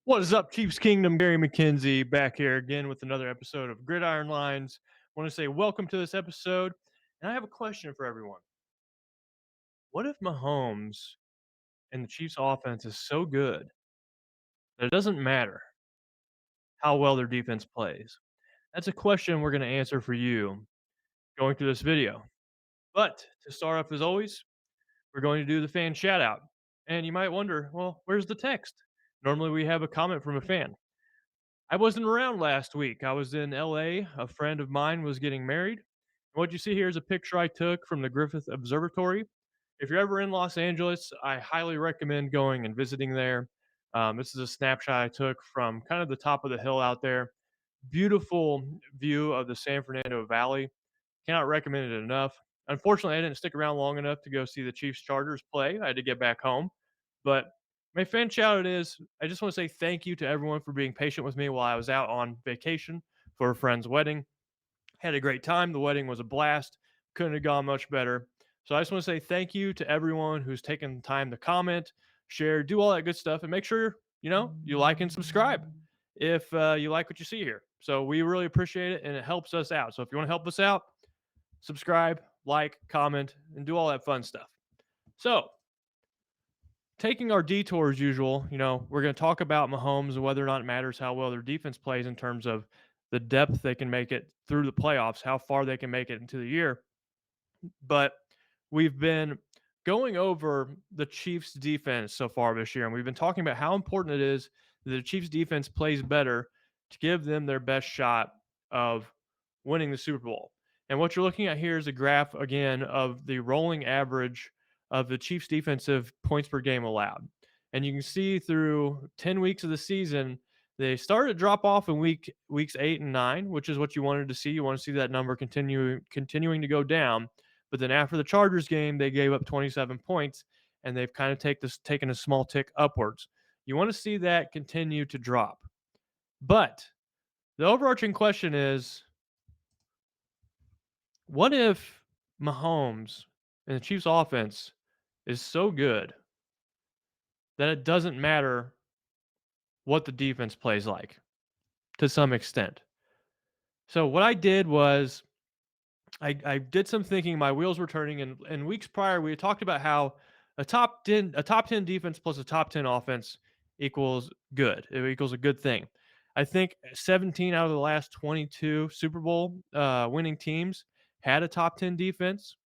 What is up, Chiefs Kingdom? Gary McKenzie back here again with another episode of Gridiron Lines. I want to say welcome to this episode, and I have a question for everyone. What if Mahomes and the Chiefs offense is so good that it doesn't matter how well their defense plays? That's a question we're going to answer for you going through this video. But to start off, as always, we're going to do the fan shout out. And you might wonder, well, where's the text? Normally we have a comment from a fan. I wasn't around last week. I was in LA. A friend of mine was getting married. What you see here is a picture I took from the Griffith Observatory. If you're ever in Los Angeles, I highly recommend going and visiting there. This is a snapshot I took from kind of the top of the hill out there. Beautiful view of the San Fernando Valley. Cannot recommend it enough. Unfortunately, I didn't stick around long enough to go see the Chiefs Chargers play. I had to get back home. But my fan shout out is I just want to say thank you to everyone for being patient with me while I was out on vacation for a friend's wedding. Had a great time. The wedding was a blast. Couldn't have gone much better. So I just want to say thank you to everyone who's taken the time to comment, share, do all that good stuff, and make sure you like and subscribe if you like what you see here. So we really appreciate it, and it helps us out. So if you want to help us out, subscribe, like, comment, and do all that fun stuff. So taking our detour as usual, we're going to talk about Mahomes and whether or not it matters how well their defense plays in terms of the depth they can make it through the playoffs, how far they can make it into the year. But we've been going over the Chiefs defense so far this year, and we've been talking about how important it is that the Chiefs defense plays better to give them their best shot of winning the Super Bowl. And what you're looking at here is a graph again of the rolling average of the Chiefs defensive points per game allowed. And you can see through 10 weeks of the season, they started to drop off in weeks 8 and 9, which is what you wanted to see. You want to see that number continuing to go down. But then after the Chargers game, they gave up 27 points, and they've kind of taken a small tick upwards. You want to see that continue to drop. But the overarching question is, what if Mahomes and the Chiefs offense is so good that it doesn't matter what the defense plays like to some extent? So what I did was I did some thinking. My wheels were turning, and in weeks prior, we had talked about how a top 10 defense plus a top 10 offense equals good. It equals a good thing. I think 17 out of the last 22 Super Bowl winning teams had a top 10 defense,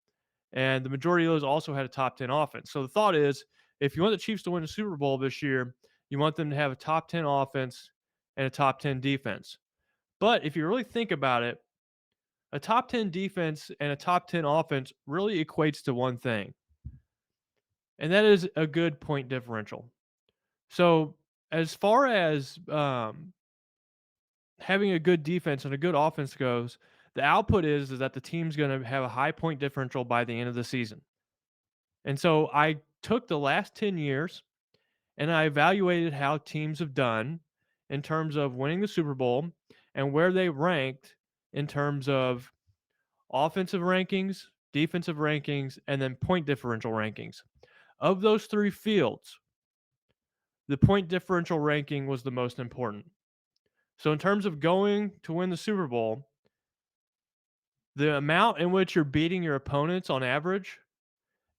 and the majority of those also had a top 10 offense. So the thought is, if you want the Chiefs to win a Super Bowl this year, you want them to have a top 10 offense and a top 10 defense. But if you really think about it, a top 10 defense and a top 10 offense really equates to one thing, and that is a good point differential. So, as far as having a good defense and a good offense goes, the output is that the team's going to have a high point differential by the end of the season. And so, I took the last 10 years and I evaluated how teams have done in terms of winning the Super Bowl and where they ranked in terms of offensive rankings, defensive rankings, and then point differential rankings. Of those three fields, the point differential ranking was the most important. So, in terms of going to win the Super Bowl, the amount in which you're beating your opponents on average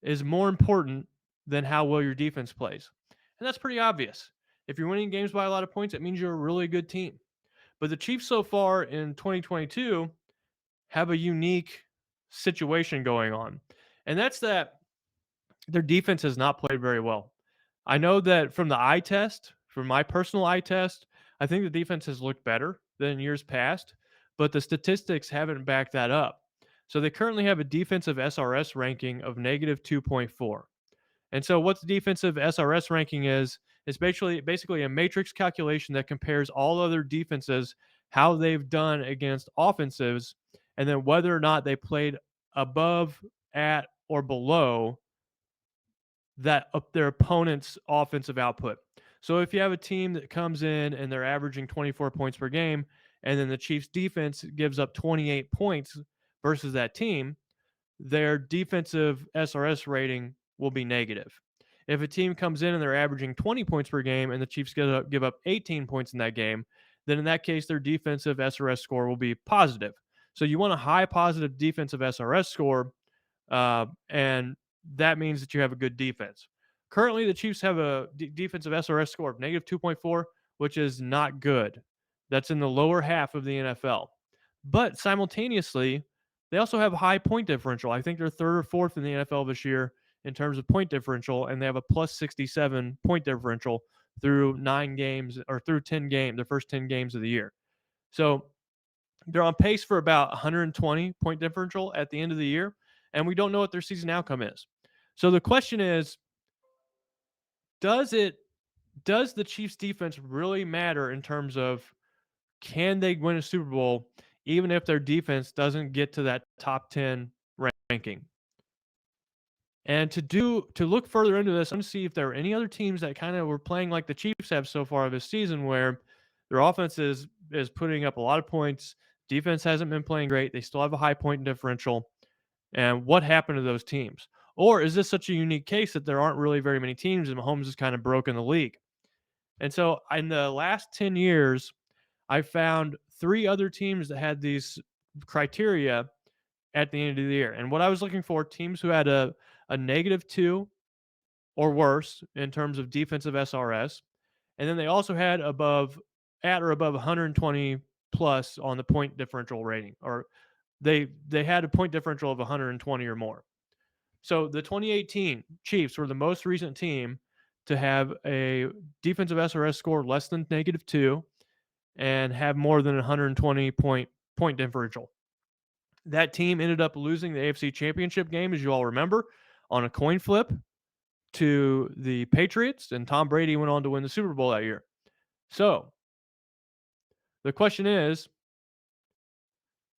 is more important than how well your defense plays. And that's pretty obvious. If you're winning games by a lot of points, it means you're a really good team. But the Chiefs so far in 2022 have a unique situation going on. And that's that their defense has not played very well. I know that from the eye test, from my personal eye test, I think the defense has looked better than years past, but the statistics haven't backed that up. So they currently have a defensive SRS ranking of negative 2.4. And so what the defensive SRS ranking is basically a matrix calculation that compares all other defenses, how they've done against offensives, and then whether or not they played above, at, or below that their opponent's offensive output. So if you have a team that comes in and they're averaging 24 points per game, and then the Chiefs defense gives up 28 points versus that team, their defensive SRS rating will be negative. If a team comes in and they're averaging 20 points per game and the Chiefs give up 18 points in that game, then in that case, their defensive SRS score will be positive. So you want a high positive defensive SRS score, and that means that you have a good defense. Currently, the Chiefs have a defensive SRS score of negative 2.4, which is not good. That's in the lower half of the NFL. But simultaneously, they also have a high point differential. I think they're third or fourth in the NFL this year in terms of point differential, and they have a plus 67 point differential through 9 games or through 10 games, the first 10 games of the year. So they're on pace for about 120 point differential at the end of the year, and we don't know what their season outcome is. So the question is, does it does the Chiefs defense really matter in terms of can they win a Super Bowl even if their defense doesn't get to that top 10 ranking? And to look further into this, I'm going to see if there are any other teams that kind of were playing like the Chiefs have so far this season, where their offense is putting up a lot of points. Defense hasn't been playing great. They still have a high point differential. And what happened to those teams? Or is this such a unique case that there aren't really very many teams and Mahomes has kind of broken the league? And so in the last 10 years, I found 3 other teams that had these criteria at the end of the year. And what I was looking for, teams who had a negative 2 or worse in terms of defensive SRS. And then they also had at or above 120 plus on the point differential rating, or they had a point differential of 120 or more. So the 2018 Chiefs were the most recent team to have a defensive SRS score less than negative 2 and have more than 120 point differential. That team ended up losing the AFC Championship game, as you all remember, on a coin flip to the Patriots, and Tom Brady went on to win the Super Bowl that year. So the question is,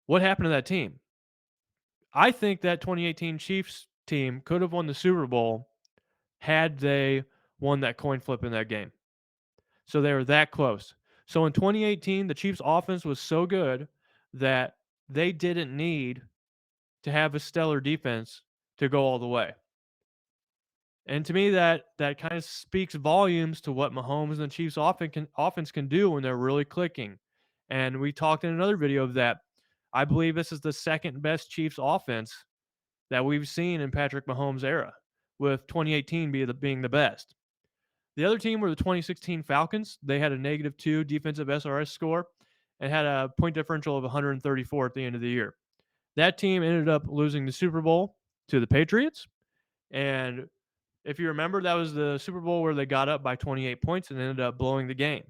what happened to that team? I think that 2018 Chiefs team could have won the Super Bowl had they won that coin flip in that game. So they were that close. So in 2018, the Chiefs' offense was so good that they didn't need to have a stellar defense to go all the way. And to me, that kind of speaks volumes to what Mahomes and the Chiefs offense can do when they're really clicking. And we talked in another video of that. I believe this is the second best Chiefs offense that we've seen in Patrick Mahomes' era, with 2018 being the best. The other team were the 2016 Falcons. They had a negative 2 defensive SRS score and had a point differential of 134 at the end of the year. That team ended up losing the Super Bowl to the Patriots. And if you remember, that was the Super Bowl where they got up by 28 points and ended up blowing the game.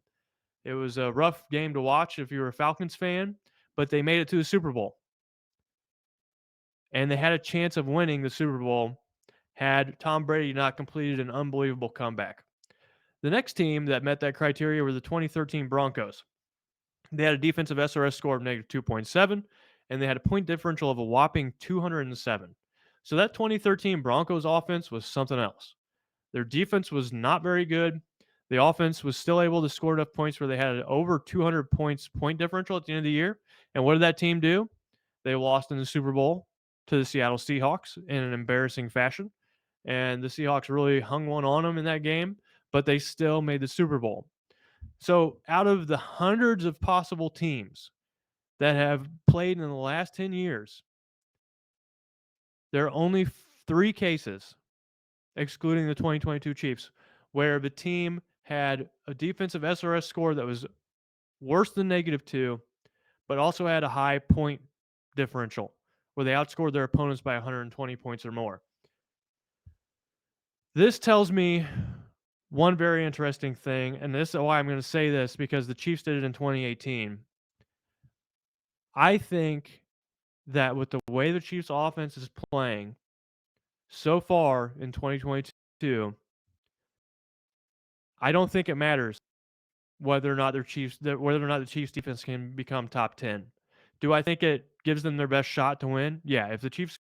It was a rough game to watch if you were a Falcons fan, but they made it to the Super Bowl. And they had a chance of winning the Super Bowl had Tom Brady not completed an unbelievable comeback. The next team that met that criteria were the 2013 Broncos. They had a defensive SRS score of negative 2.7, and they had a point differential of a whopping 207. So that 2013 Broncos offense was something else. Their defense was not very good. The offense was still able to score enough points where they had an over 200 points point differential at the end of the year. And what did that team do? They lost in the Super Bowl to the Seattle Seahawks in an embarrassing fashion. And the Seahawks really hung one on them in that game, but they still made the Super Bowl. So out of the hundreds of possible teams that have played in the last 10 years, there are only 3 cases, excluding the 2022 Chiefs, where the team had a defensive SRS score that was worse than negative 2, but also had a high point differential where they outscored their opponents by 120 points or more. This tells me one very interesting thing, and this is why I'm going to say this, because the Chiefs did it in 2018. I think that with the way the Chiefs offense is playing so far in 2022, I don't think it matters whether or not the Chiefs defense can become top 10. Do I think it gives them their best shot to win? Yeah, if the Chiefs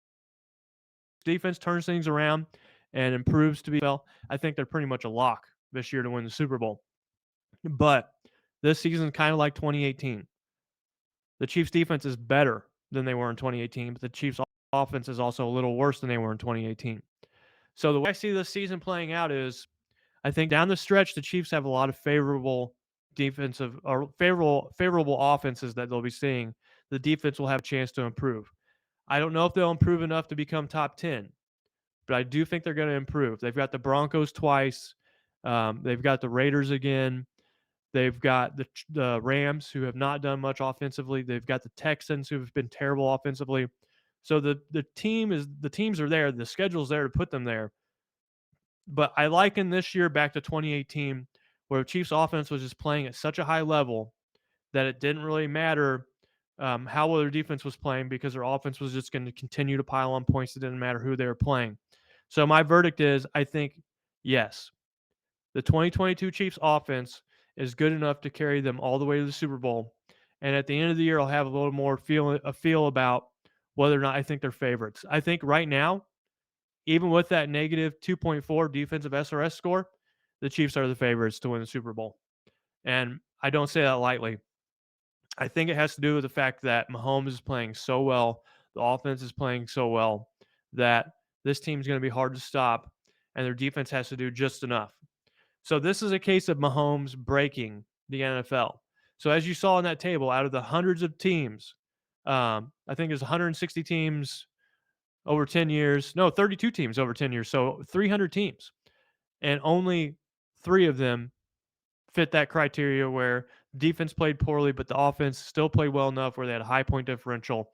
defense turns things around and improves to be well, I think they're pretty much a lock this year to win the Super Bowl. But this season is kind of like 2018. The Chiefs defense is better than they were in 2018, but the Chiefs offense is also a little worse than they were in 2018. So the way I see this season playing out is I think down the stretch, the Chiefs have a lot of favorable defensive or favorable offenses that they'll be seeing. The defense will have a chance to improve. I don't know if they'll improve enough to become top 10, but I do think they're going to improve. They've got the Broncos twice. They've got the Raiders again. They've got the Rams, who have not done much offensively. They've got the Texans, who have been terrible offensively. So the teams are there. The schedule's there to put them there. But I liken this year back to 2018, where the Chiefs offense was just playing at such a high level that it didn't really matter how well their defense was playing because their offense was just going to continue to pile on points. It didn't matter who they were playing. So my verdict is, I think, yes, the 2022 Chiefs offense is good enough to carry them all the way to the Super Bowl. And at the end of the year, I'll have a little more feel about whether or not I think they're favorites. I think right now, even with that negative 2.4 defensive SRS score, the Chiefs are the favorites to win the Super Bowl. And I don't say that lightly. I think it has to do with the fact that Mahomes is playing so well, the offense is playing so well that this team's going to be hard to stop, and their defense has to do just enough. So this is a case of Mahomes breaking the NFL. So as you saw in that table, out of the hundreds of teams, I think it's 160 teams over 10 years. No, 32 teams over 10 years. So 300 teams. And only 3 of them fit that criteria where defense played poorly, but the offense still played well enough where they had a high point differential.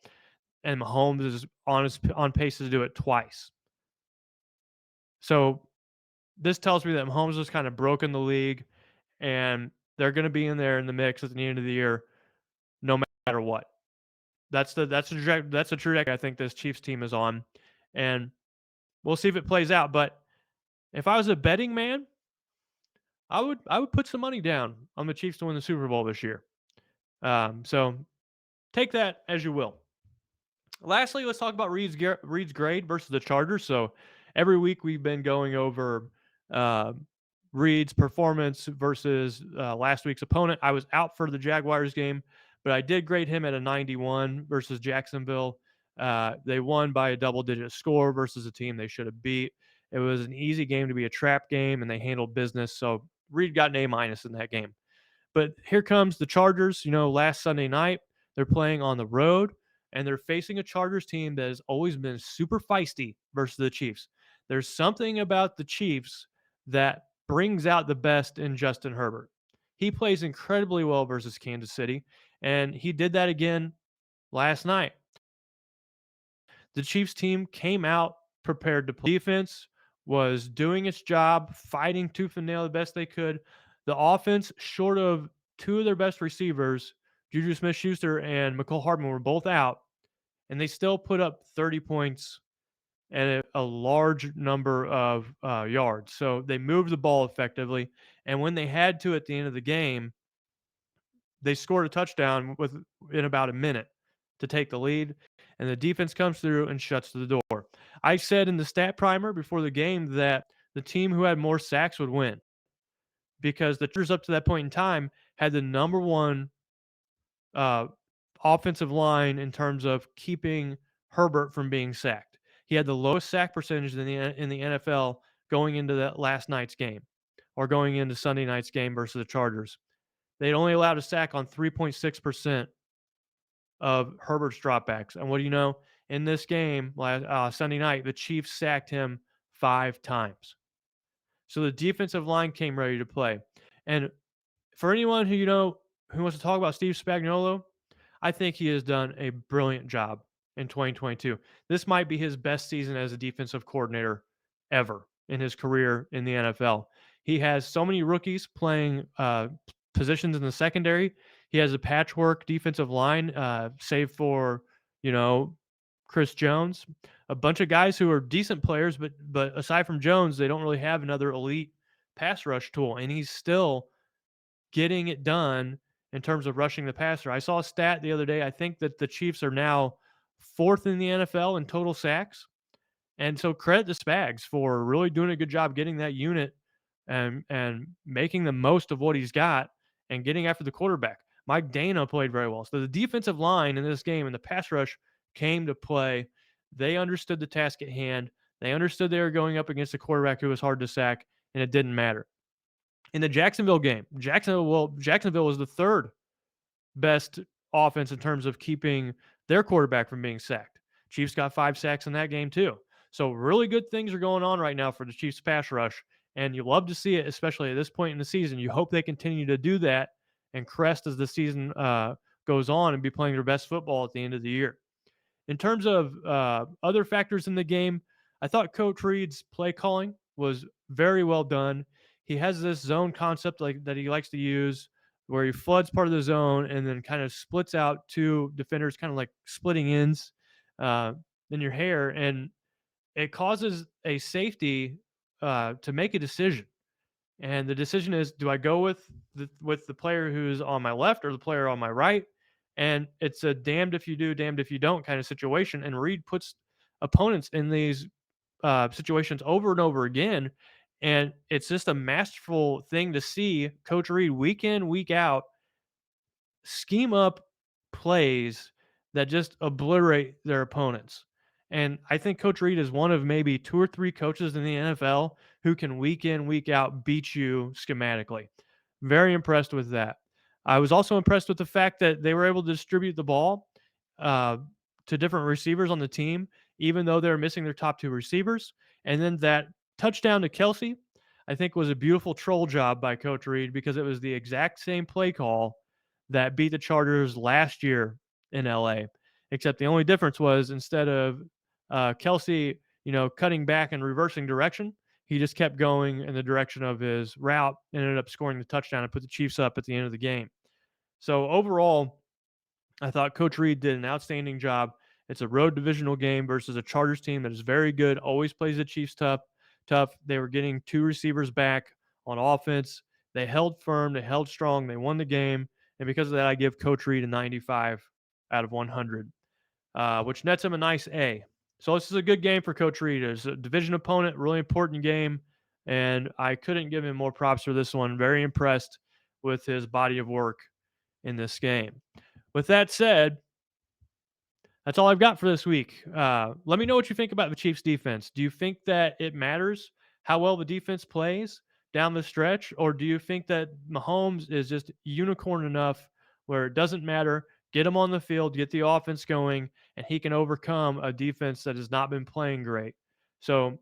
And Mahomes is on pace to do it twice. So this tells me that Mahomes has kind of broken the league, and they're going to be in there in the mix at the end of the year, no matter what. That's a trajectory I think this Chiefs team is on, and we'll see if it plays out. But if I was a betting man, I would put some money down on the Chiefs to win the Super Bowl this year. So take that as you will. Lastly, let's talk about Reed's grade versus the Chargers. So every week we've been going over uh, Reed's performance versus last week's opponent. I was out for the Jaguars game, but I did grade him at a 91 versus Jacksonville. They won by a double-digit score versus a team they should have beat. It was an easy game to be a trap game, and they handled business. So Reed got an A- in that game. But here comes the Chargers. Last Sunday night, they're playing on the road, and they're facing a Chargers team that has always been super feisty versus the Chiefs. There's something about the Chiefs that brings out the best in Justin Herbert. He plays incredibly well versus Kansas City, and he did that again last night. The Chiefs team came out prepared to play. Defense was doing its job, fighting tooth and nail the best they could. The offense, short of 2 of their best receivers, Juju Smith-Schuster and Mecole Hardman, were both out, and they still put up 30 points and a large number of yards. So they moved the ball effectively, and when they had to at the end of the game, they scored a touchdown in about a minute to take the lead, and the defense comes through and shuts the door. I said in the stat primer before the game that the team who had more sacks would win because the Chargers up to that point in time had the number one uh, offensive line in terms of keeping Herbert from being sacked. He had the lowest sack percentage in the NFL going into that last night's game or going into Sunday night's game versus the Chargers. They'd only allowed a sack on 3.6% of Herbert's dropbacks. And what do you know? In this game, Sunday night, the Chiefs sacked him 5 times. So the defensive line came ready to play. And for anyone who wants to talk about Steve Spagnuolo, I think he has done a brilliant job in 2022. This might be his best season as a defensive coordinator ever in his career in the NFL. He has so many rookies playing positions in the secondary. He has a patchwork defensive line, save for you know Chris Jones, a bunch of guys who are decent players, but aside from Jones, they don't really have another elite pass rush tool, and he's still getting it done in terms of rushing the passer. I saw a stat the other day. I think that the Chiefs are now 4th in the NFL in total sacks. And so credit to Spags for really doing a good job getting that unit and making the most of what he's got and getting after the quarterback. Mike Dana played very well. So the defensive line in this game and the pass rush came to play. They understood the task at hand. They understood they were going up against a quarterback who was hard to sack, and it didn't matter. In the Jacksonville game, Jacksonville was the third best offense in terms of keeping their quarterback from being sacked. Chiefs got 5 sacks in that game too. So really good things are going on right now for the Chiefs pass rush, and you love to see it, especially at this point in the season. You hope they continue to do that and crest as the season goes on and be playing their best football at the end of the year. In terms of other factors in the game, I thought Coach Reid's play calling was very well done. He has this zone concept like that he likes to use, where he floods part of the zone and then kind of splits out two defenders, kind of like splitting ends uh, in your hair, and it causes a safety to make a decision. And the decision is, do I go with the player who's on my left or the player on my right? And it's a damned if you do, damned if you don't kind of situation. And Reed puts opponents in these situations over and over again. And it's just a masterful thing to see Coach Reed week in, week out scheme up plays that just obliterate their opponents. And I think Coach Reed is one of maybe 2 or 3 coaches in the NFL who can week in, week out beat you schematically. Very impressed with that. I was also impressed with the fact that they were able to distribute the ball uh, to different receivers on the team, even though they were missing their top 2 receivers. And then that touchdown to Kelsey, I think, was a beautiful troll job by Coach Reed because it was the exact same play call that beat the Chargers last year in LA. Except the only difference was instead of Kelsey, cutting back and reversing direction, he just kept going in the direction of his route and ended up scoring the touchdown and put the Chiefs up at the end of the game. So overall, I thought Coach Reed did an outstanding job. It's a road divisional game versus a Chargers team that is very good, always plays the Chiefs tough. They were getting 2 receivers back on offense. They held firm, they held strong, they won the game. And because of that, I give Coach Reed a 95 out of 100, which nets him a nice A. So this is a good game for Coach Reed. It's a division opponent, really important game, and I couldn't give him more props for this one. Very impressed with his body of work in this game. With that said, that's all I've got for this week. Let me know what you think about the Chiefs defense. Do you think that it matters how well the defense plays down the stretch, or do you think that Mahomes is just unicorn enough where it doesn't matter? Get him on the field, get the offense going, and he can overcome a defense that has not been playing great. So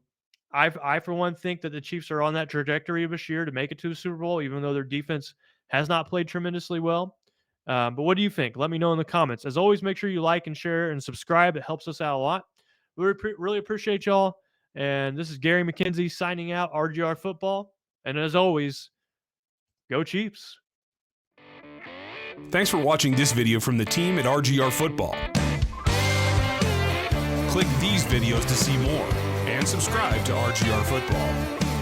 I for one, think that the Chiefs are on that trajectory this year to make it to the Super Bowl, even though their defense has not played tremendously well. But what do you think? Let me know in the comments. As always, make sure you like and share and subscribe. It helps us out a lot. We really appreciate y'all. And this is Gary McKenzie signing out, RGR Football. And as always, go Chiefs. Thanks for watching this video from the team at RGR Football. Click these videos to see more and subscribe to RGR Football.